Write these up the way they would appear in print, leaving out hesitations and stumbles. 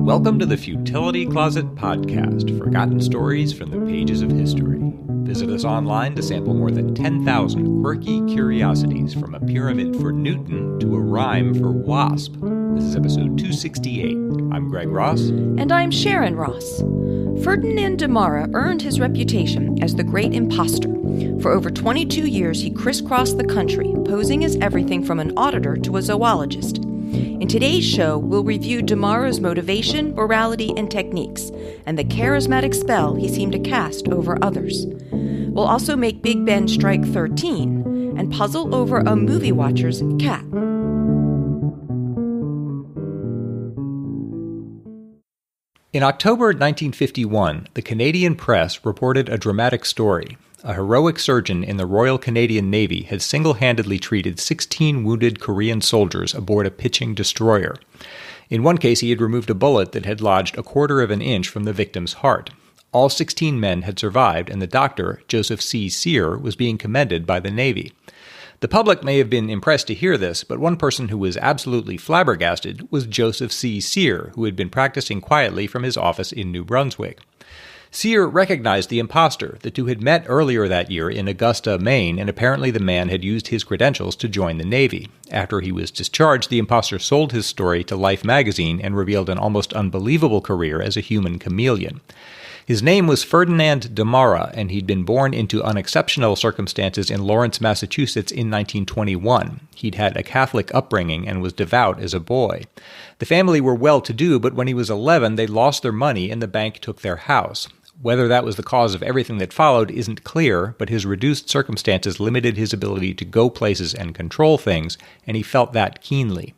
Welcome to the Futility Closet podcast, forgotten stories from the pages of history. Visit us online to sample more than 10,000 quirky curiosities, from a pyramid for Newton to a rhyme for wasp. This is episode 268. I'm Greg Ross. And I'm Sharon Ross. Ferdinand Demara earned his reputation as the Great Impostor. For over 22 years, he crisscrossed the country, posing as everything from an auditor to a zoologist. In today's show, we'll review Damara's motivation, morality, and techniques, and the charismatic spell he seemed to cast over others. We'll also make Big Ben strike 13 and puzzle over a movie watcher's cat. In October 1951, the Canadian press reported a dramatic story. A heroic surgeon in the Royal Canadian Navy had single-handedly treated 16 wounded Korean soldiers aboard a pitching destroyer. In one case, he had removed a bullet that had lodged a quarter of an inch from the victim's heart. All 16 men had survived, and the doctor, Joseph C. Sear, was being commended by the Navy. The public may have been impressed to hear this, but one person who was absolutely flabbergasted was Joseph C. Sear, who had been practicing quietly from his office in New Brunswick. Sear recognized the impostor. The two had met earlier that year in Augusta, Maine, and apparently the man had used his credentials to join the Navy. After he was discharged, the impostor sold his story to Life magazine and revealed an almost unbelievable career as a human chameleon. His name was Ferdinand Damara, and he'd been born into unexceptional circumstances in Lawrence, Massachusetts in 1921. He'd had a Catholic upbringing and was devout as a boy. The family were well-to-do, but when he was 11, they lost their money and the bank took their house. Whether that was the cause of everything that followed isn't clear, but his reduced circumstances limited his ability to go places and control things, and he felt that keenly.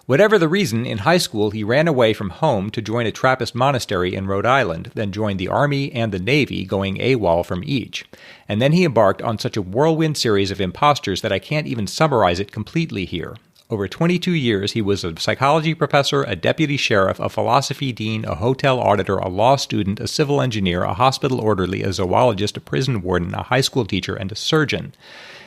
Whatever the reason, in high school he ran away from home to join a Trappist monastery in Rhode Island, then joined the Army and the Navy, going AWOL from each. And then he embarked on such a whirlwind series of impostures that I can't even summarize it completely here. Over 22 years, he was a psychology professor, a deputy sheriff, a philosophy dean, a hotel auditor, a law student, a civil engineer, a hospital orderly, a zoologist, a prison warden, a high school teacher, and a surgeon.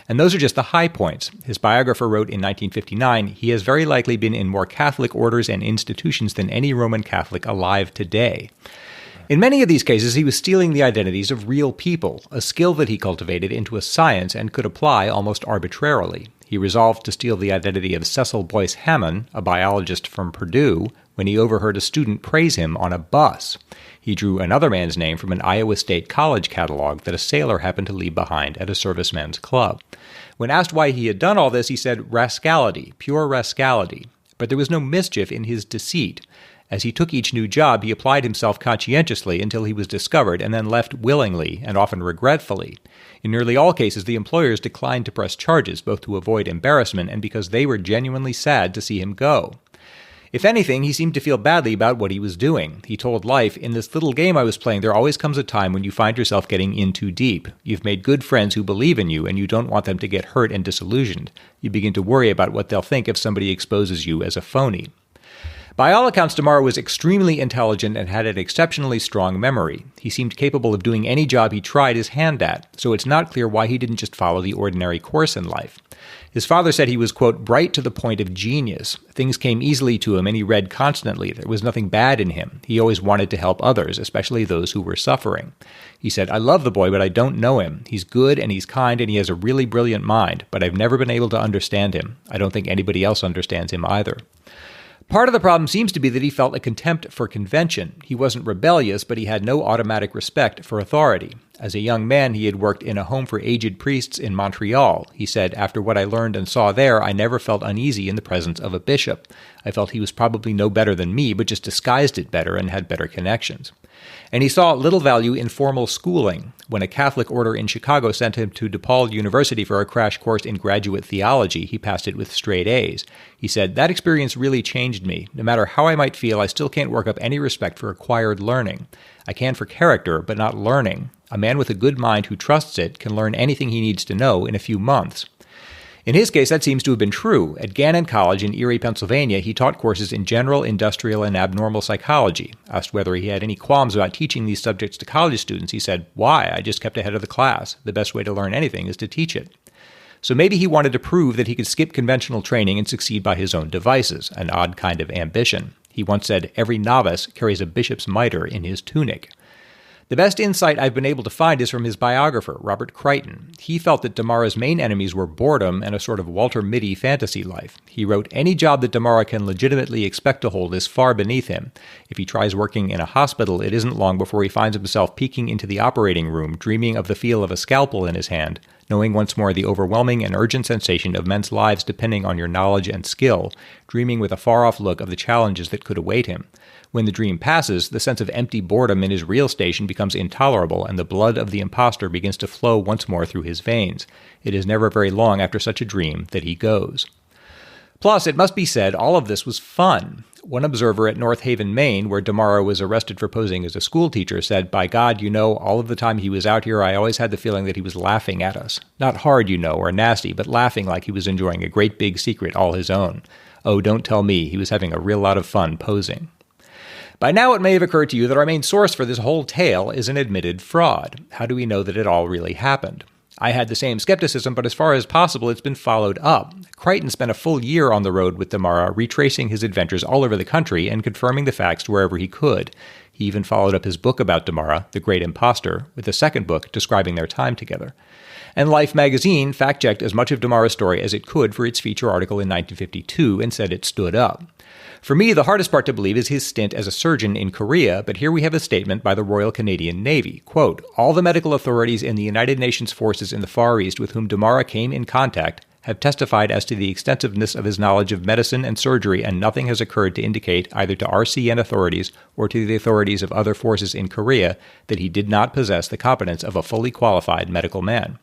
And those are just the high points. His biographer wrote in 1959, he has very likely been in more Catholic orders and institutions than any Roman Catholic alive today. In many of these cases, he was stealing the identities of real people, a skill that he cultivated into a science and could apply almost arbitrarily. He resolved to steal the identity of Cecil Boyce Hammond, a biologist from Purdue, when he overheard a student praise him on a bus. He drew another man's name from an Iowa State College catalog that a sailor happened to leave behind at a servicemen's club. When asked why he had done all this, he said, "Rascality, pure rascality." But there was no mischief in his deceit. As he took each new job, he applied himself conscientiously until he was discovered and then left willingly and often regretfully. In nearly all cases, the employers declined to press charges, both to avoid embarrassment and because they were genuinely sad to see him go. If anything, he seemed to feel badly about what he was doing. He told Life, "In this little game I was playing, there always comes a time when you find yourself getting in too deep. You've made good friends who believe in you, and you don't want them to get hurt and disillusioned. You begin to worry about what they'll think if somebody exposes you as a phony." By all accounts, Damara was extremely intelligent and had an exceptionally strong memory. He seemed capable of doing any job he tried his hand at, so it's not clear why he didn't just follow the ordinary course in life. His father said he was, quote, bright to the point of genius. Things came easily to him and he read constantly. There was nothing bad in him. He always wanted to help others, especially those who were suffering. He said, "I love the boy, but I don't know him. He's good and he's kind and he has a really brilliant mind, but I've never been able to understand him. I don't think anybody else understands him either." Part of the problem seems to be that he felt a contempt for convention. He wasn't rebellious, but he had no automatic respect for authority. As a young man, he had worked in a home for aged priests in Montreal. He said, "After what I learned and saw there, I never felt uneasy in the presence of a bishop. I felt he was probably no better than me, but just disguised it better and had better connections." And he saw little value in formal schooling. When a Catholic order in Chicago sent him to DePaul University for a crash course in graduate theology, he passed it with straight A's. He said, "That experience really changed me. No matter how I might feel, I still can't work up any respect for acquired learning. I can for character, but not learning. A man with a good mind who trusts it can learn anything he needs to know in a few months." In his case, that seems to have been true. At Gannon College in Erie, Pennsylvania, he taught courses in general, industrial, and abnormal psychology. Asked whether he had any qualms about teaching these subjects to college students, he said, "Why? I just kept ahead of the class. The best way to learn anything is to teach it." So maybe he wanted to prove that he could skip conventional training and succeed by his own devices, an odd kind of ambition. He once said, "Every novice carries a bishop's mitre in his tunic." The best insight I've been able to find is from his biographer, Robert Crichton. He felt that Damara's main enemies were boredom and a sort of Walter Mitty fantasy life. He wrote, "Any job that Damara can legitimately expect to hold is far beneath him. If he tries working in a hospital, it isn't long before he finds himself peeking into the operating room, dreaming of the feel of a scalpel in his hand, knowing once more the overwhelming and urgent sensation of men's lives depending on your knowledge and skill, dreaming with a far-off look of the challenges that could await him. When the dream passes, the sense of empty boredom in his real station becomes intolerable, and the blood of the impostor begins to flow once more through his veins. It is never very long after such a dream that he goes." Plus, it must be said, all of this was fun. One observer at North Haven, Maine, where Damara was arrested for posing as a schoolteacher, said, "By God, all of the time he was out here, I always had the feeling that he was laughing at us. Not hard, or nasty, but laughing like he was enjoying a great big secret all his own. Oh, don't tell me, he was having a real lot of fun posing." By now it may have occurred to you that our main source for this whole tale is an admitted fraud. How do we know that it all really happened? I had the same skepticism, but as far as possible, it's been followed up. Crichton spent a full year on the road with Damara, retracing his adventures all over the country and confirming the facts wherever he could. He even followed up his book about Damara, The Great Impostor, with a second book describing their time together. And Life magazine fact-checked as much of Damara's story as it could for its feature article in 1952 and said it stood up. For me, the hardest part to believe is his stint as a surgeon in Korea, but here we have a statement by the Royal Canadian Navy. Quote, "All the medical authorities in the United Nations forces in the Far East with whom Damara came in contact have testified as to the extensiveness of his knowledge of medicine and surgery, and nothing has occurred to indicate, either to RCN authorities or to the authorities of other forces in Korea, that he did not possess the competence of a fully qualified medical man."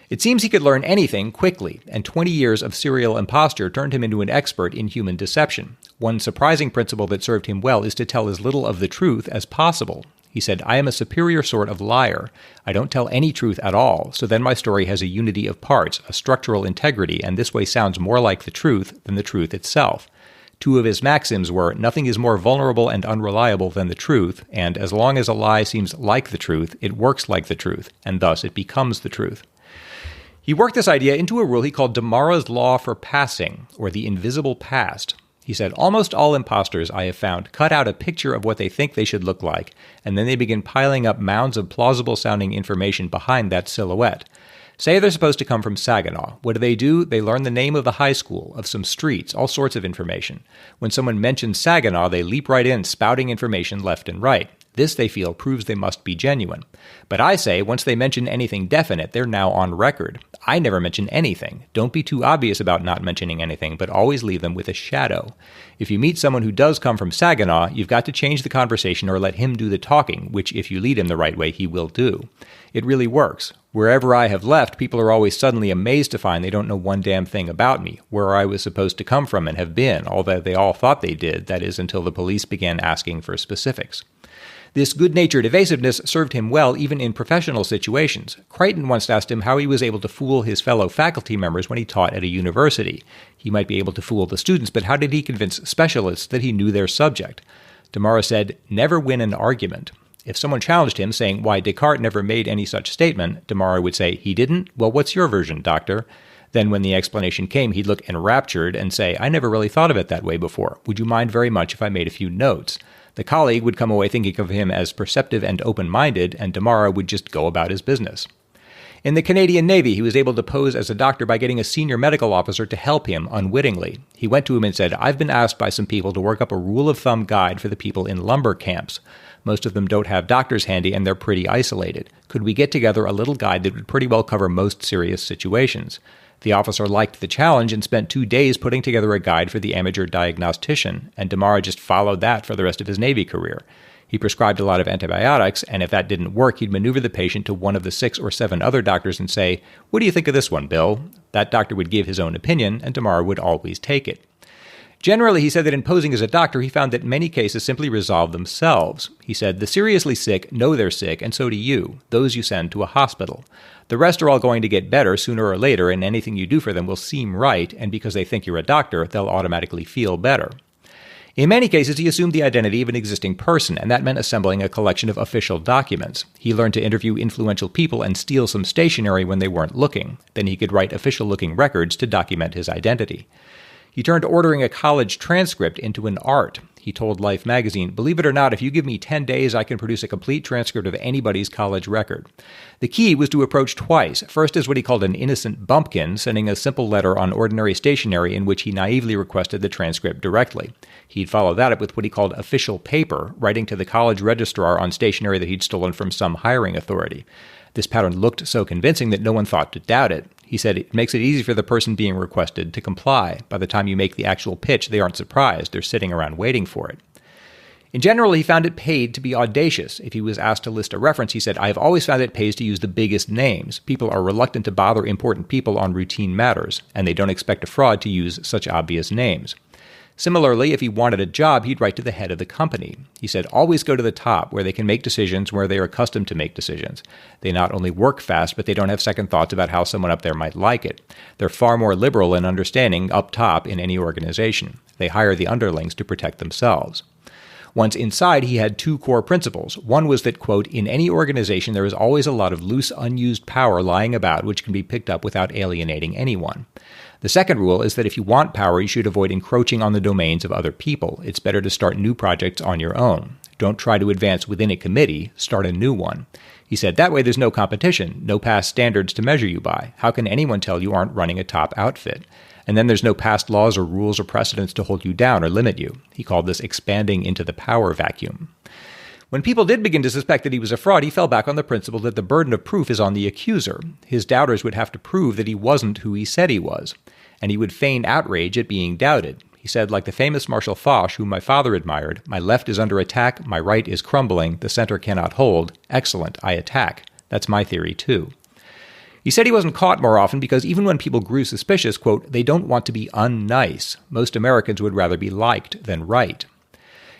It seems he could learn anything quickly, and 20 years of serial imposture turned him into an expert in human deception. One surprising principle that served him well is to tell as little of the truth as possible. He said, "I am a superior sort of liar. I don't tell any truth at all, so then my story has a unity of parts, a structural integrity, and this way sounds more like the truth than the truth itself." Two of his maxims were, "Nothing is more vulnerable and unreliable than the truth," and "As long as a lie seems like the truth, it works like the truth, and thus it becomes the truth." He worked this idea into a rule he called Damara's Law for Passing, or the Invisible Past. He said, "Almost all imposters I have found cut out a picture of what they think they should look like, and then they begin piling up mounds of plausible-sounding information behind that silhouette. Say they're supposed to come from Saginaw. What do? They learn the name of the high school, of some streets, all sorts of information. When someone mentions Saginaw, they leap right in, spouting information left and right. This, they feel, proves they must be genuine. But I say, once they mention anything definite, they're now on record. I never mention anything. Don't be too obvious about not mentioning anything, but always leave them with a shadow. If you meet someone who does come from Saginaw, you've got to change the conversation or let him do the talking, which, if you lead him the right way, he will do. It really works. Wherever I have left, people are always suddenly amazed to find they don't know one damn thing about me, where I was supposed to come from and have been, although they all thought they did, that is, until the police began asking for specifics. This good-natured evasiveness served him well even in professional situations. Crichton once asked him how he was able to fool his fellow faculty members when he taught at a university. He might be able to fool the students, but how did he convince specialists that he knew their subject? Damara said, "Never win an argument." If someone challenged him, saying, "Why, Descartes never made any such statement," Damara would say, "He didn't? Well, what's your version, doctor?" Then when the explanation came, he'd look enraptured and say, "I never really thought of it that way before. Would you mind very much if I made a few notes?" The colleague would come away thinking of him as perceptive and open-minded, and Damara would just go about his business. In the Canadian Navy, he was able to pose as a doctor by getting a senior medical officer to help him unwittingly. He went to him and said, "I've been asked by some people to work up a rule-of-thumb guide for the people in lumber camps. Most of them don't have doctors handy, and they're pretty isolated. Could we get together a little guide that would pretty well cover most serious situations?" The officer liked the challenge and spent 2 days putting together a guide for the amateur diagnostician, and Damara just followed that for the rest of his Navy career. He prescribed a lot of antibiotics, and if that didn't work, he'd maneuver the patient to one of the 6 or 7 other doctors and say, "What do you think of this one, Bill?" That doctor would give his own opinion, and Damara would always take it. Generally, he said that in posing as a doctor, he found that many cases simply resolve themselves. He said, "The seriously sick know they're sick, and so do you. Those you send to a hospital. The rest are all going to get better sooner or later, and anything you do for them will seem right, and because they think you're a doctor, they'll automatically feel better." In many cases, he assumed the identity of an existing person, and that meant assembling a collection of official documents. He learned to interview influential people and steal some stationery when they weren't looking. Then he could write official-looking records to document his identity. He turned ordering a college transcript into an art. He told Life magazine, "Believe it or not, if you give me 10 days, I can produce a complete transcript of anybody's college record." The key was to approach twice. First as what he called an innocent bumpkin, sending a simple letter on ordinary stationery in which he naively requested the transcript directly. He'd follow that up with what he called official paper, writing to the college registrar on stationery that he'd stolen from some hiring authority. This pattern looked so convincing that no one thought to doubt it. He said it makes it easy for the person being requested to comply. By the time you make the actual pitch, they aren't surprised. They're sitting around waiting for it. In general, he found it paid to be audacious. If he was asked to list a reference, he said, "I have always found it pays to use the biggest names. People are reluctant to bother important people on routine matters, and they don't expect a fraud to use such obvious names." Similarly, if he wanted a job, he'd write to the head of the company. He said, "Always go to the top, where they can make decisions where they are accustomed to make decisions. They not only work fast, but they don't have second thoughts about how someone up there might like it. They're far more liberal and understanding up top in any organization. They hire the underlings to protect themselves." Once inside, he had two core principles. One was that, quote, "In any organization, there is always a lot of loose, unused power lying about which can be picked up without alienating anyone. The second rule is that if you want power, you should avoid encroaching on the domains of other people. It's better to start new projects on your own. Don't try to advance within a committee, start a new one." He said, "That way there's no competition, no past standards to measure you by. How can anyone tell you aren't running a top outfit? And then there's no past laws or rules or precedents to hold you down or limit you." He called this expanding into the power vacuum. When people did begin to suspect that he was a fraud, he fell back on the principle that the burden of proof is on the accuser. His doubters would have to prove that he wasn't who he said he was, and he would feign outrage at being doubted. He said, like the famous Marshal Foch, whom my father admired, "My left is under attack, my right is crumbling, the center cannot hold. Excellent, I attack." That's my theory, too. He said he wasn't caught more often because even when people grew suspicious, quote, "they don't want to be unnice. Most Americans would rather be liked than right."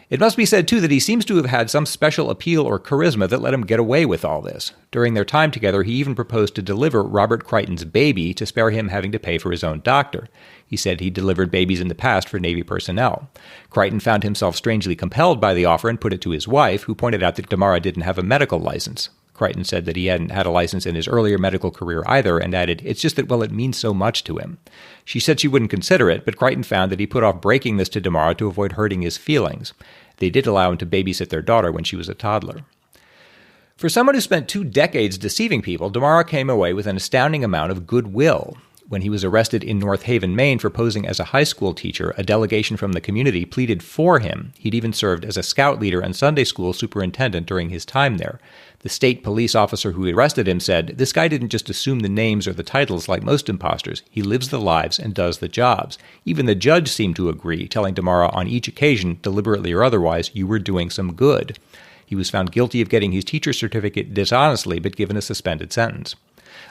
It must be said, too, that he seems to have had some special appeal or charisma that let him get away with all this. During their time together, he even proposed to deliver Robert Crichton's baby to spare him having to pay for his own doctor. He said he delivered babies in the past for Navy personnel. Crichton found himself strangely compelled by the offer and put it to his wife, who pointed out that Damara didn't have a medical license. Crichton said that he hadn't had a license in his earlier medical career either, and added, "It's just that, well, it means so much to him." She said she wouldn't consider it, but Crichton found that he put off breaking this to Damara to avoid hurting his feelings. They did allow him to babysit their daughter when she was a toddler. For someone who spent 2 decades deceiving people, Damara came away with an astounding amount of goodwill. When he was arrested in North Haven, Maine for posing as a high school teacher, a delegation from the community pleaded for him. He'd even served as a scout leader and Sunday school superintendent during his time there. The state police officer who arrested him said, "This guy didn't just assume the names or the titles like most imposters. He lives the lives and does the jobs." Even the judge seemed to agree, telling Damara on each occasion, deliberately or otherwise, "You were doing some good." He was found guilty of getting his teacher's certificate dishonestly, but given a suspended sentence.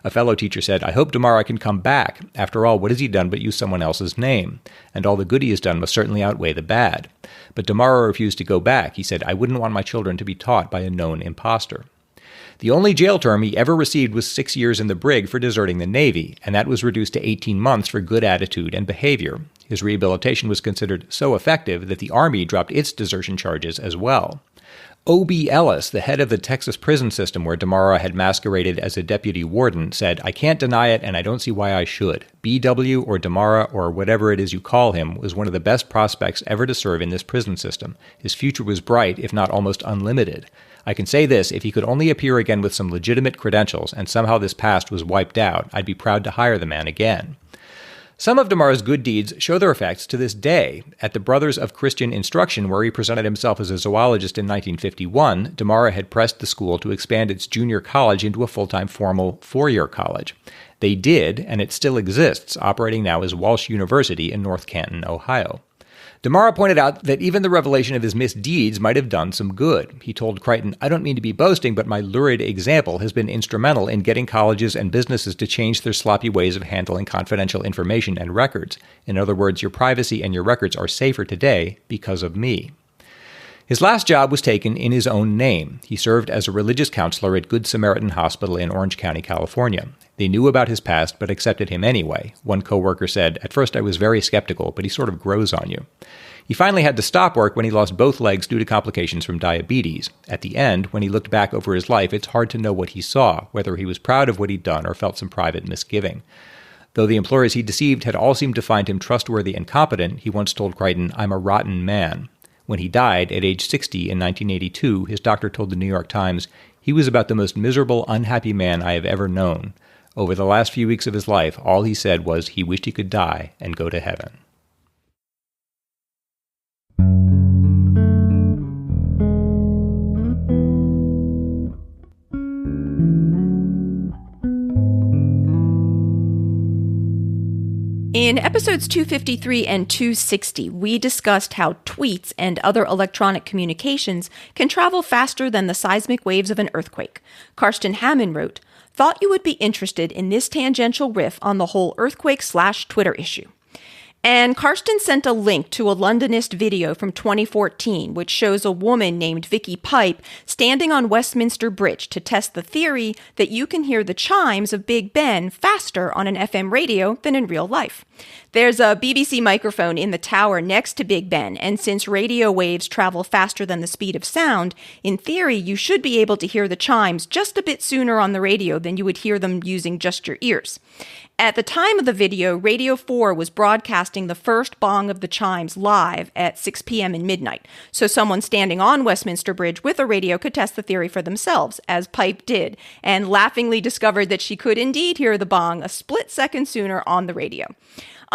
A fellow teacher said, "I hope Damara can come back. After all, what has he done but use someone else's name? And all the good he has done must certainly outweigh the bad." But Damara refused to go back. He said, "I wouldn't want my children to be taught by a known imposter." The only jail term he ever received was 6 years in the brig for deserting the Navy, and that was reduced to 18 months for good attitude and behavior. His rehabilitation was considered so effective that the Army dropped its desertion charges as well. O.B. Ellis, the head of the Texas prison system where Damara had masqueraded as a deputy warden, said, "I can't deny it, and I don't see why I should. B.W. or Damara, or whatever it is you call him, was one of the best prospects ever to serve in this prison system. His future was bright, if not almost unlimited. I can say this, if he could only appear again with some legitimate credentials, and somehow this past was wiped out, I'd be proud to hire the man again." Some of Damara's good deeds show their effects to this day. At the Brothers of Christian Instruction, where he presented himself as a zoologist in 1951, Damara had pressed the school to expand its junior college into a full-time formal 4-year college. They did, and it still exists, operating now as Walsh University in North Canton, Ohio. Damara pointed out that even the revelation of his misdeeds might have done some good. He told Crichton, "I don't mean to be boasting, but my lurid example has been instrumental in getting colleges and businesses to change their sloppy ways of handling confidential information and records. In other words, your privacy and your records are safer today because of me." His last job was taken in his own name. He served as a religious counselor at Good Samaritan Hospital in Orange County, California. They knew about his past, but accepted him anyway. One coworker said, "At first I was very skeptical, but he sort of grows on you." He finally had to stop work when he lost both legs due to complications from diabetes. At the end, when he looked back over his life, it's hard to know what he saw, whether he was proud of what he'd done or felt some private misgiving. Though the employers he deceived had all seemed to find him trustworthy and competent, he once told Crichton, "I'm a rotten man." When he died at age 60 in 1982, his doctor told the New York Times, "He was about the most miserable, unhappy man I have ever known. Over the last few weeks of his life, all he said was he wished he could die and go to heaven." In episodes 253 and 260, we discussed how tweets and other electronic communications can travel faster than the seismic waves of an earthquake. Karsten Hammond wrote, "Thought you would be interested in this tangential riff on the whole earthquake/Twitter issue." And Karsten sent a link to a Londonist video from 2014, which shows a woman named Vicky Pipe standing on Westminster Bridge to test the theory that you can hear the chimes of Big Ben faster on an FM radio than in real life. There's a BBC microphone in the tower next to Big Ben, and since radio waves travel faster than the speed of sound, in theory, you should be able to hear the chimes just a bit sooner on the radio than you would hear them using just your ears. At the time of the video, Radio 4 was broadcasting the first bong of the chimes live at 6 p.m. and midnight, so someone standing on Westminster Bridge with a radio could test the theory for themselves, as Pipe did, and laughingly discovered that she could indeed hear the bong a split second sooner on the radio.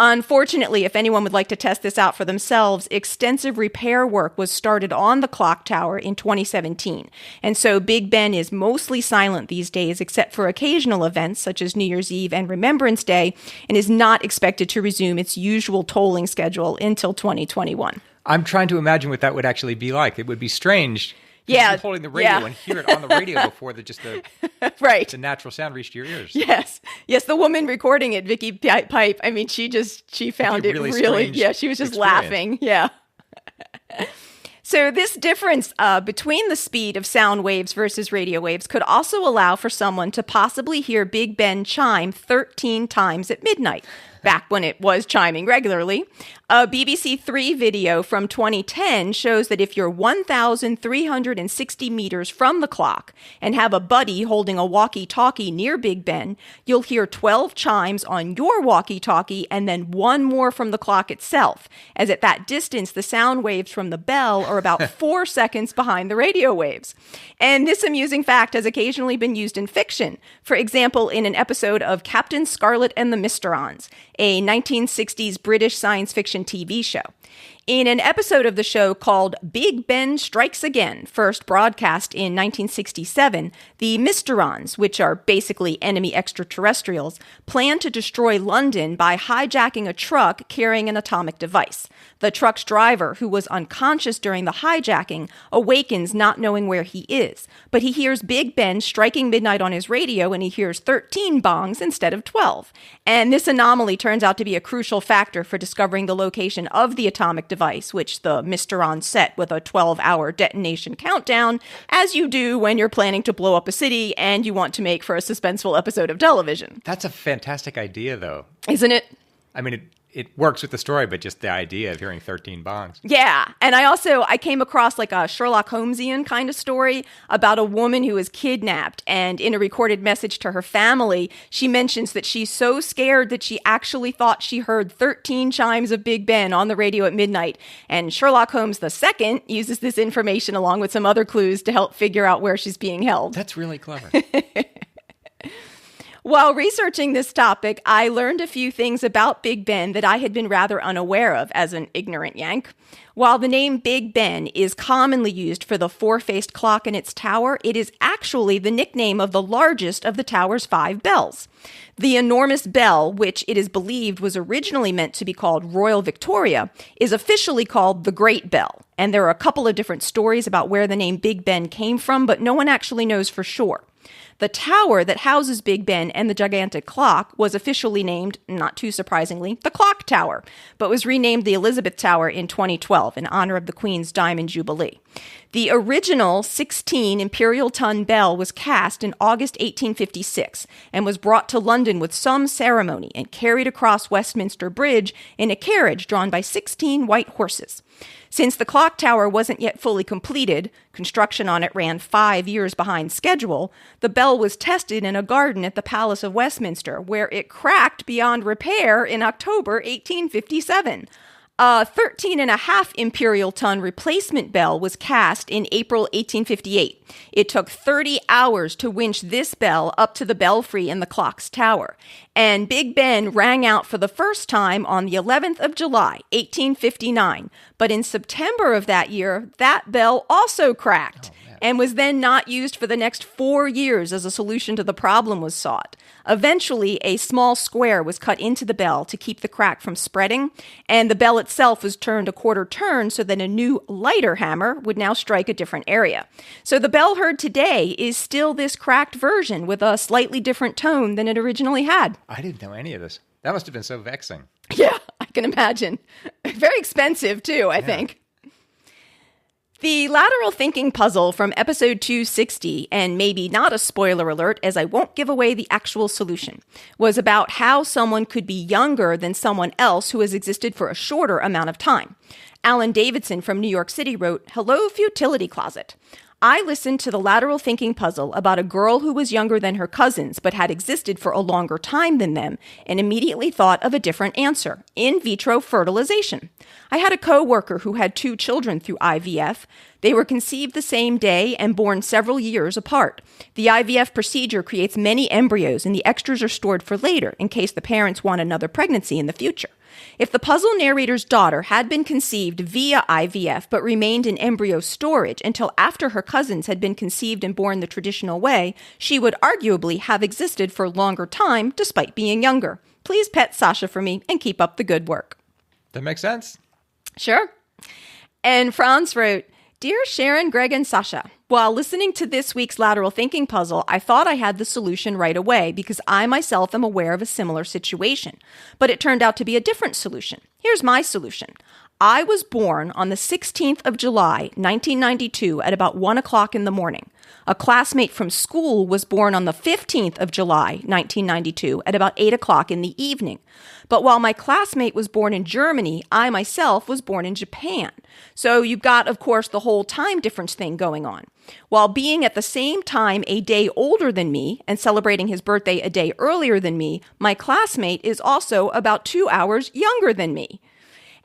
Unfortunately, if anyone would like to test this out for themselves, extensive repair work was started on the clock tower in 2017. And so Big Ben is mostly silent these days, except for occasional events such as New Year's Eve and Remembrance Day, and is not expected to resume its usual tolling schedule until 2021. I'm trying to imagine what that would actually be like. It would be strange. Yeah, you're holding the radio and hear it on the radio before the right. The natural sound reached your ears. Yes. The woman recording it, Vicky Pipe, I mean, she found it really yeah, she was just laughing. Yeah. So this difference between the speed of sound waves versus radio waves could also allow for someone to possibly hear Big Ben chime 13 times at midnight, back when it was chiming regularly. A BBC 3 video from 2010 shows that if you're 1,360 meters from the clock and have a buddy holding a walkie-talkie near Big Ben, you'll hear 12 chimes on your walkie-talkie and then one more from the clock itself, as at that distance, the sound waves from the bell are about 4 seconds behind the radio waves. And this amusing fact has occasionally been used in fiction. For example, in an episode of Captain Scarlet and the Mysterons, a 1960s British science fiction TV show. In an episode of the show called Big Ben Strikes Again, first broadcast in 1967, the Mysterons, which are basically enemy extraterrestrials, plan to destroy London by hijacking a truck carrying an atomic device. The truck's driver, who was unconscious during the hijacking, awakens not knowing where he is, but he hears Big Ben striking midnight on his radio and he hears 13 bongs instead of 12. And this anomaly turns out to be a crucial factor for discovering the location of the atomic device, which the Mysteron set with a 12-hour detonation countdown, as you do when you're planning to blow up a city and you want to make for a suspenseful episode of television. That's a fantastic idea, though. Isn't it? I mean, it works with the story, but just the idea of hearing 13 bongs. Yeah. And I came across like a Sherlock Holmesian kind of story about a woman who was kidnapped. And in a recorded message to her family, she mentions that she's so scared that she actually thought she heard 13 chimes of Big Ben on the radio at midnight. And Sherlock Holmes II uses this information along with some other clues to help figure out where she's being held. That's really clever. While researching this topic, I learned a few things about Big Ben that I had been rather unaware of as an ignorant Yank. While the name Big Ben is commonly used for the four-faced clock in its tower, it is actually the nickname of the largest of the tower's 5 bells. The enormous bell, which it is believed was originally meant to be called Royal Victoria, is officially called the Great Bell. And there are a couple of different stories about where the name Big Ben came from, but no one actually knows for sure. The tower that houses Big Ben and the gigantic clock was officially named, not too surprisingly, the Clock Tower, but was renamed the Elizabeth Tower in 2012 in honor of the Queen's Diamond Jubilee. The original 16 imperial-ton bell was cast in August 1856 and was brought to London with some ceremony and carried across Westminster Bridge in a carriage drawn by 16 white horses. Since the clock tower wasn't yet fully completed, construction on it ran 5 years behind schedule, the bell was tested in a garden at the Palace of Westminster, where it cracked beyond repair in October 1857. A 13.5 imperial ton replacement bell was cast in April 1858. It took 30 hours to winch this bell up to the belfry in the clock's tower. And Big Ben rang out for the first time on the 11th of July, 1859. But in September of that year, that bell also cracked and was then not used for the next 4 years as a solution to the problem was sought. Eventually, a small square was cut into the bell to keep the crack from spreading, and the bell itself was turned a quarter turn so that a new, lighter hammer would now strike a different area. So the bell heard today is still this cracked version with a slightly different tone than it originally had. I didn't know any of this. That must have been so vexing. Yeah, I can imagine. Very expensive, too, I think. The lateral thinking puzzle from episode 260, and maybe not a spoiler alert as I won't give away the actual solution, was about how someone could be younger than someone else who has existed for a shorter amount of time. Alan Davidson from New York City wrote, "Hello, Futility Closet. I listened to the lateral thinking puzzle about a girl who was younger than her cousins but had existed for a longer time than them and immediately thought of a different answer, in vitro fertilization. I had a co-worker who had 2 children through IVF. They were conceived the same day and born several years apart. The IVF procedure creates many embryos and the extras are stored for later in case the parents want another pregnancy in the future. If the puzzle narrator's daughter had been conceived via IVF but remained in embryo storage until after her cousins had been conceived and born the traditional way, she would arguably have existed for a longer time despite being younger. Please pet Sasha for me and keep up the good work." That makes sense. Sure. And Franz wrote, "Dear Sharon, Greg, and Sasha, while listening to this week's lateral thinking puzzle, I thought I had the solution right away because I myself am aware of a similar situation. But it turned out to be a different solution. Here's my solution. I was born on the 16th of July, 1992 at about 1 o'clock in the morning. A classmate from school was born on the 15th of July, 1992 at about 8 o'clock in the evening. But while my classmate was born in Germany, I myself was born in Japan. So you've got, of course, the whole time difference thing going on. While being at the same time a day older than me and celebrating his birthday a day earlier than me, my classmate is also about 2 hours younger than me.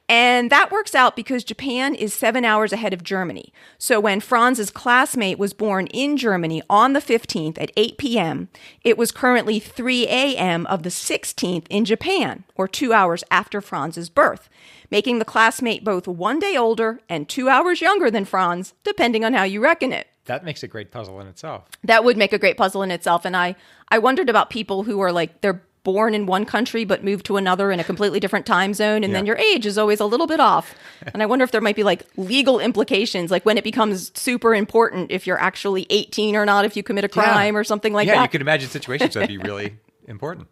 And that works out because Japan is 7 hours ahead of Germany. So when Franz's classmate was born in Germany on the 15th at 8 p.m., it was currently 3 a.m. of the 16th in Japan, or 2 hours after Franz's birth, making the classmate both 1 day older and 2 hours younger than Franz, depending on how you reckon it. That makes a great puzzle in itself. That would make a great puzzle in itself. And I wondered about people who are like, they're born in one country but moved to another in a completely different time zone, and then your age is always a little bit off. And I wonder if there might be like legal implications, like when it becomes super important if you're actually 18 or not, if you commit a crime or something like that. Yeah, you could imagine situations that'd be really important.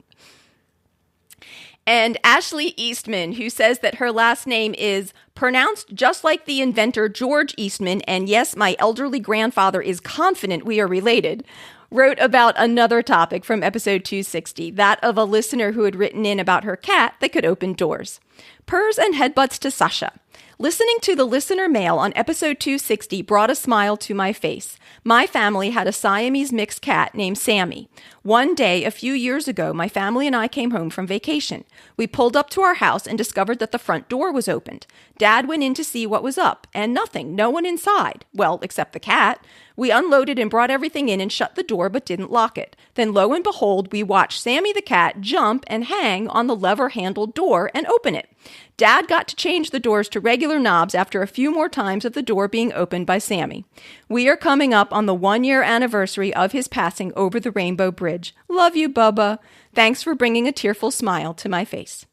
And Ashley Eastman, who says that her last name is pronounced just like the inventor George Eastman, and yes, my elderly grandfather is confident we are related, wrote about another topic from episode 260, that of a listener who had written in about her cat that could open doors. Purrs and headbutts to Sasha. Listening to the listener mail on episode 260 brought a smile to my face. My family had a Siamese mixed cat named Sammy. One day, a few years ago, my family and I came home from vacation. We pulled up to our house and discovered that the front door was opened. Dad went in to see what was up, and nothing, no one inside. Well, except the cat. We unloaded and brought everything in and shut the door but didn't lock it. Then lo and behold, we watched Sammy the cat jump and hang on the lever-handled door and open it. Dad got to change the doors to regular knobs after a few more times of the door being opened by Sammy. We are coming up on the 1-year anniversary of his passing over the Rainbow Bridge. Love you, Bubba. Thanks for bringing a tearful smile to my face.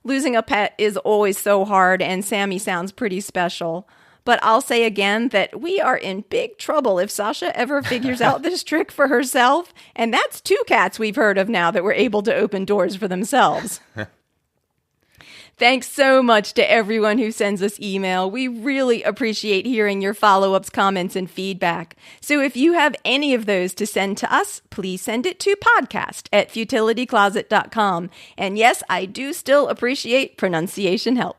Losing a pet is always so hard, and Sammy sounds pretty special. But I'll say again that we are in big trouble if Sasha ever figures out this trick for herself. And that's 2 cats we've heard of now that were able to open doors for themselves. Thanks so much to everyone who sends us email. We really appreciate hearing your follow-ups, comments, and feedback. So if you have any of those to send to us, please send it to podcast@futilitycloset.com. And yes, I do still appreciate pronunciation help.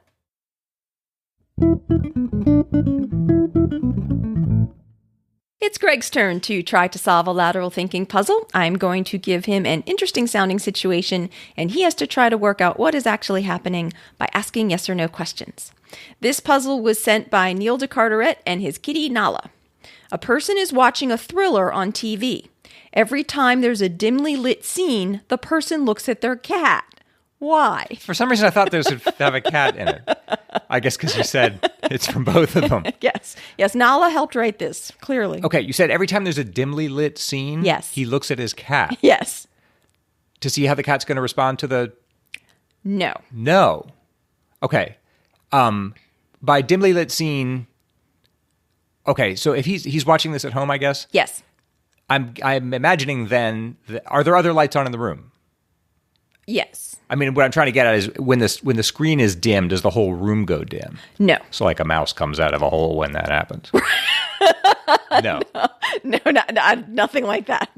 It's Greg's turn to try to solve a lateral thinking puzzle. I'm going to give him an interesting sounding situation, and he has to try to work out what is actually happening by asking yes or no questions. This puzzle was sent by Neil DeCarteret and his kitty Nala. A person is watching a thriller on TV. Every time there's a dimly lit scene, the person looks at their cat. Why? For some reason, I thought this would have a cat in it. I guess because you said it's from both of them. Yes. Yes, Nala helped write this, clearly. Okay, you said every time there's a dimly lit scene, yes, he looks at his cat. Yes. To see how the cat's going to respond to the... No. No. Okay. By dimly lit scene... Okay, so if he's watching this at home, I guess? Yes. I'm imagining then... Are there other lights on in the room? Yes. I mean, what I'm trying to get at is when the screen is dim, does the whole room go dim? No. So like a mouse comes out of a hole when that happens. No. No, nothing like that.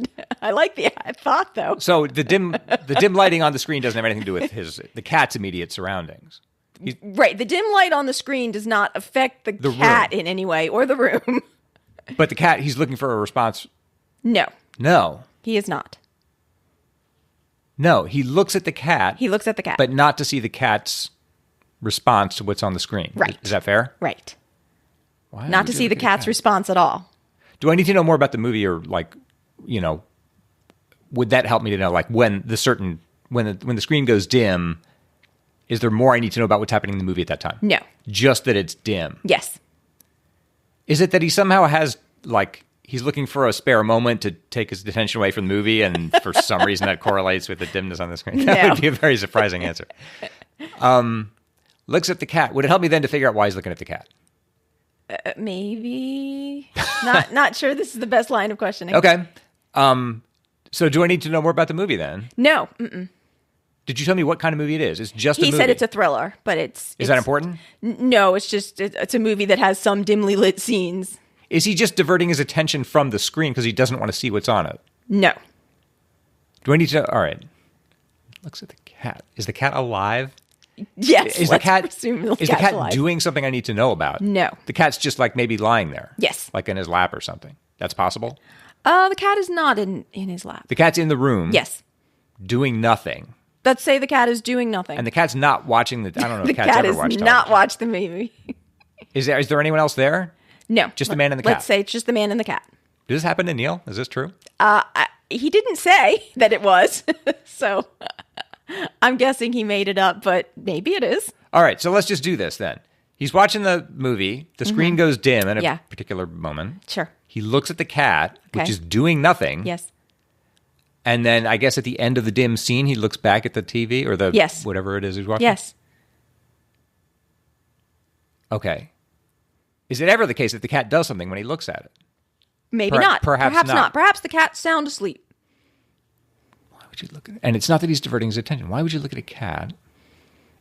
I like the thought, though. So the dim lighting on the screen doesn't have anything to do with the cat's immediate surroundings. Right. The dim light on the screen does not affect the cat in any way or the room. But the cat, he's looking for a response. No. No. He is not. No, he looks at the cat. He looks at the cat. But not to see the cat's response to what's on the screen. Right. Is that fair? Right. Why not to see the cat's response at all. Do I need to know more about the movie, or like, you know, would that help me to know, like, when the screen goes dim, is there more I need to know about what's happening in the movie at that time? No. Just that it's dim. Yes. Is it that he somehow has, like, he's looking for a spare moment to take his attention away from the movie, and for some reason that correlates with the dimness on the screen? That would be a very surprising answer. Looks at the cat. Would it help me then to figure out why he's looking at the cat? Maybe. Not sure this is the best line of questioning. Okay. So do I need to know more about the movie then? No. Mm-mm. Did you tell me what kind of movie it is? It's just a movie. He said it's a thriller, but it's... Is that important? No, it's just... It's a movie that has some dimly lit scenes. Is he just diverting his attention from the screen because he doesn't want to see what's on it? No. Do I need to... All right. Looks at the cat. Is the cat alive? Yes. Is the cat alive. doing something I need to know about? No. The cat's just like maybe lying there. Yes. Like in his lap or something. That's possible? The cat is not in his lap. The cat's in the room. Yes. Doing nothing. Let's say the cat is doing nothing. And the cat's not watching the... I don't know the if cats ever watch television. The cat has not watched the movie. Is there anyone else there? No. Just the man and the cat? Let's say it's just the man and the cat. Did this happen to Neil? Is this true? He didn't say that it was. So I'm guessing he made it up, but maybe it is. All right, so let's just do this then. He's watching the movie. The screen goes dim at a particular moment. Sure. He looks at the cat, which is doing nothing. Yes. And then I guess at the end of the dim scene, he looks back at the TV or the whatever it is he's watching. Yes. Okay. Is it ever the case that the cat does something when he looks at it? Maybe not. Perhaps not. Perhaps the cat's sound asleep. Why would you look at it? And it's not that he's diverting his attention. Why would you look at a cat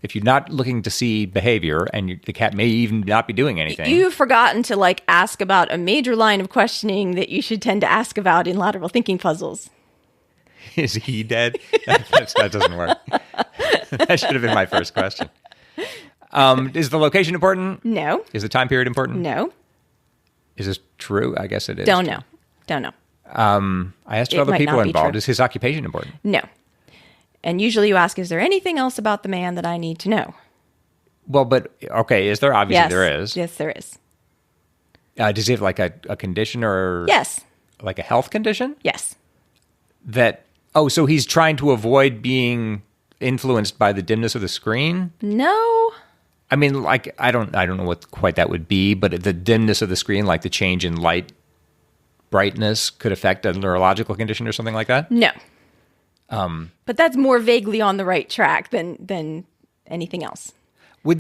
if you're not looking to see behavior and the cat may even not be doing anything? You've forgotten to ask about a major line of questioning that you should tend to ask about in lateral thinking puzzles. Is he dead? That doesn't work. That should have been my first question. Is the location important? No. Is the time period important? No. Is this true? I guess it is. Don't know. I asked if other people involved. Is his occupation important? No. And usually you ask, is there anything else about the man that I need to know? Well, but, okay, is there? Obviously there is. Yes, there is. Does he have like a condition or? Yes. Like a health condition? Yes. So he's trying to avoid being influenced by the dimness of the screen? No. I mean, like, I don't know what quite that would be, but the dimness of the screen, like the change in light brightness, could affect a neurological condition or something like that? No. But that's more vaguely on the right track than anything else. Would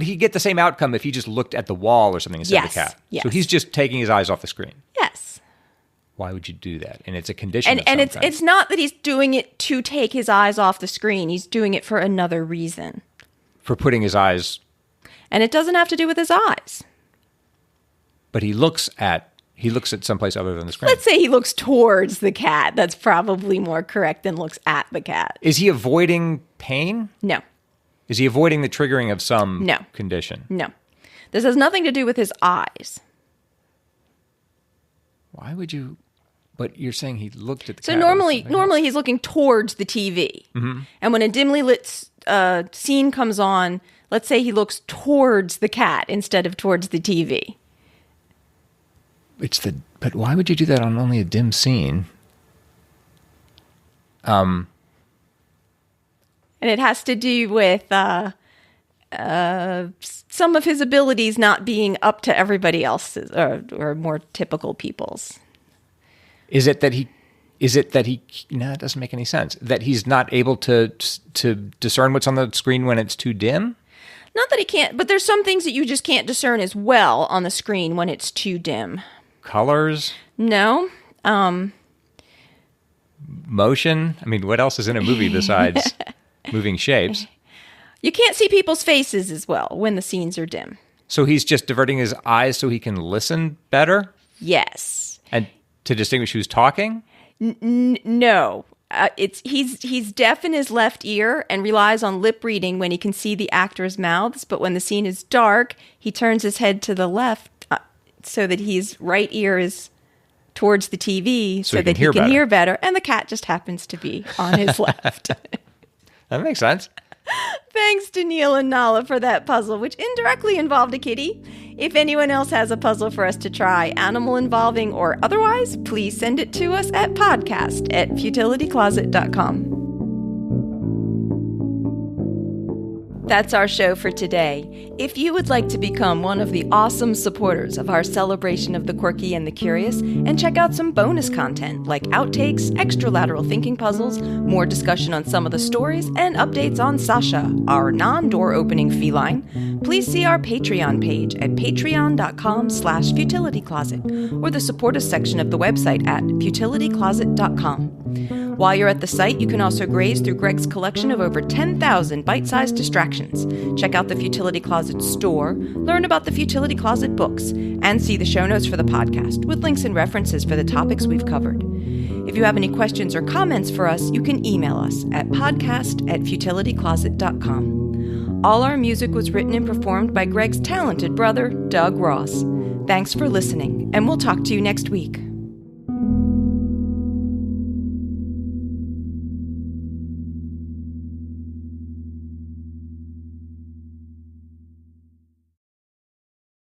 he get the same outcome if he just looked at the wall or something instead of the cat? Yes. So he's just taking his eyes off the screen. Yes. Why would you do that? And it's a condition. And it's not that he's doing it to take his eyes off the screen. He's doing it for another reason. For putting his eyes. And it doesn't have to do with his eyes. But he looks at someplace other than the screen. Let's say he looks towards the cat. That's probably more correct than looks at the cat. Is he avoiding pain? No. Is he avoiding the triggering of some condition? No. This has nothing to do with his eyes. Why would you... But you're saying he looked at the So cat. normally he's looking towards the TV. Mm-hmm. And when a dimly lit scene comes on, let's say he looks towards the cat instead of towards the TV. But why would you do that on only a dim scene? And it has to do with some of his abilities not being up to everybody else's or more typical people's. Is it that he? No, it doesn't make any sense. That he's not able to discern what's on the screen when it's too dim? Not that he can't, but there's some things that you just can't discern as well on the screen when it's too dim. Colors? No. Motion? I mean, what else is in a movie besides moving shapes? You can't see people's faces as well when the scenes are dim. So he's just diverting his eyes so he can listen better? Yes. And to distinguish who's talking? No. He's deaf in his left ear and relies on lip reading when he can see the actors' mouths, but when the scene is dark, he turns his head to the left so that his right ear is towards the TV so that he can hear better, and the cat just happens to be on his left. That makes sense. Thanks to Neil and Nala for that puzzle, which indirectly involved a kitty. If anyone else has a puzzle for us to try, animal involving or otherwise, please send it to us at podcast@futilitycloset.com. That's our show for today. If you would like to become one of the awesome supporters of our celebration of the quirky and the curious, and check out some bonus content like outtakes, extra lateral thinking puzzles, more discussion on some of the stories, and updates on Sasha, our non-door opening feline, please see our Patreon page at patreon.com/futilitycloset or the support us section of the website at futilitycloset.com. While you're at the site, you can also graze through Greg's collection of over 10,000 bite-sized distractions. Check out the Futility Closet store, learn about the Futility Closet books, and see the show notes for the podcast with links and references for the topics we've covered. If you have any questions or comments for us, you can email us at podcast@futilitycloset.com. All our music was written and performed by Greg's talented brother, Doug Ross. Thanks for listening, and we'll talk to you next week.